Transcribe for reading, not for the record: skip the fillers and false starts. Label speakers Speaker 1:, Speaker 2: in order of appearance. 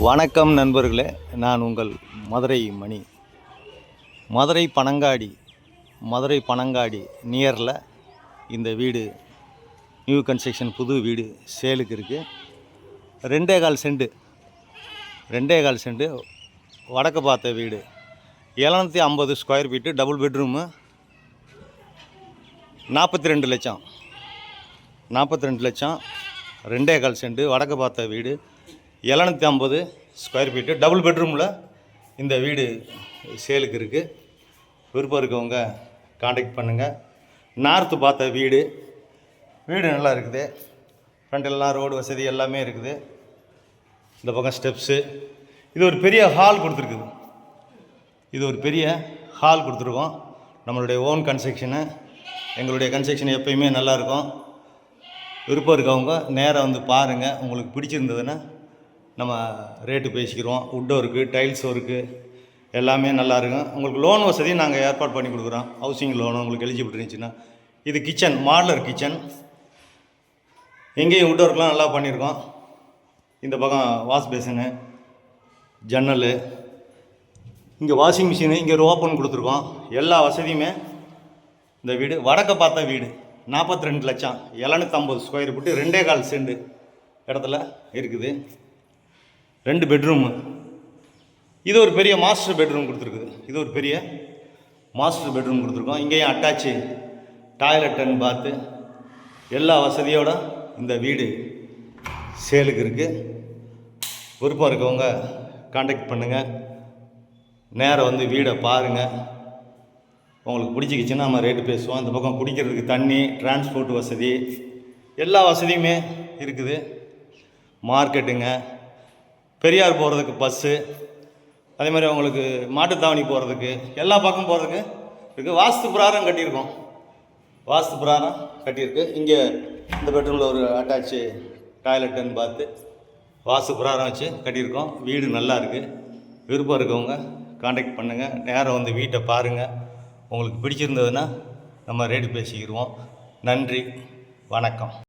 Speaker 1: வணக்கம் நண்பர்களே, நான் உங்கள் மதுரை மணி. மதுரை பனங்காடி நியரில் இந்த வீடு நியூ கன்ஸ்ட்ரக்ஷன் புது வீடு சேலுக்கு இருக்குது. 2.25 சென்ட் வடக்கு பார்த்த வீடு, 750 ஸ்கொயர் ஃபீட்டு, டபுள் பெட்ரூமு, 42 லட்சம். 2.25 சென்ட் வடக்கு பார்த்த வீடு, 750 ஸ்கொயர் ஃபீட்டு, டபுள் பெட்ரூமில் இந்த வீடு சேலுக்கு இருக்குது. விருப்பம் இருக்கவங்க காண்டாக்ட் பண்ணுங்கள். நார்த்து பார்த்த வீடு நல்லா இருக்குது. ஃப்ரண்ட்டெல்லாம் ரோடு வசதி எல்லாமே இருக்குது. இந்த பக்கம் ஸ்டெப்ஸு. இது ஒரு பெரிய ஹால் கொடுத்துருக்கோம். நம்மளுடைய ஓன் கன்ஸ்ட்ரக்ஷனு. எங்களுடைய கன்ஸ்ட்ரக்ஷன் எப்பயுமே நல்லாயிருக்கும். விருப்பம் இருக்கவங்க நேராக வந்து பாருங்கள். உங்களுக்கு பிடிச்சிருந்ததுன்னா நம்ம ரேட்டு பேசிக்கிறோம். வுட் ஒர்க்கு, டைல்ஸ் ஒர்க்கு எல்லாமே நல்லா இருக்கும். உங்களுக்கு லோன் வசதி நாங்கள் ஏற்பாடு பண்ணி கொடுக்குறோம். ஹவுசிங் லோனு உங்களுக்கு எலிஜிபிள் இருந்துச்சுன்னா. இது கிச்சன், மாடலர் கிச்சன். எங்கேயும் வுட் ஒர்க்லாம் நல்லா பண்ணியிருக்கோம். இந்த பக்கம் வாஷ் பேசினு, ஜன்னல், இங்கே வாஷிங் மிஷினு, இங்கே ஒரு ஓப்பன் கொடுத்துருக்கோம். எல்லா வசதியுமே இந்த வீடு வடக்க பார்த்த வீடு, 42 லட்சம், 750 ஸ்கொயர் ஃபீட்டு, 2.25 சென்ட் இடத்துல இருக்குது. 2 பெட்ரூமு. இது ஒரு பெரிய மாஸ்டர் பெட்ரூம் கொடுத்துருக்கோம். இங்கேயும் அட்டாச்சு டாய்லெட் அண்ட் பாத்து எல்லா வசதியோட இந்த வீடு சேலுக்கு இருக்குது. விருப்பம் இருக்கவங்க காண்டாக்ட் பண்ணுங்கள். நேராக வந்து வீடை பாருங்கள். உங்களுக்கு பிடிச்சிக்கிச்சின்னா நம்ம ரேட்டு பேசுவோம். இந்த பக்கம் குடிக்கிறதுக்கு தண்ணி, டிரான்ஸ்போர்ட் வசதி எல்லா வசதியுமே இருக்குது. மார்க்கெட்டுங்க, பெரியார் போகிறதுக்கு பஸ்ஸு, அதே மாதிரி அவங்களுக்கு மாட்டுத்தாவணி போகிறதுக்கு எல்லா பக்கம் போகிறதுக்கு இருக்குது. வாஸ்து பிரகாரம் கட்டியிருக்கு. இங்கே இந்த பெட்ரூமில் ஒரு அட்டாச்சு டாய்லெட் அண்ட் பாத்து வாஸ்து பிரகாரம் வச்சு கட்டியிருக்கோம். வீடு நல்லா இருக்குது. விருப்பம் இருக்கவங்க காண்டாக்ட் பண்ணுங்கள். நேராக வந்து வீட்டை பாருங்கள். உங்களுக்கு பிடிச்சிருந்ததுன்னா நம்ம ரேட்டு பேசிக்கிடுவோம். நன்றி, வணக்கம்.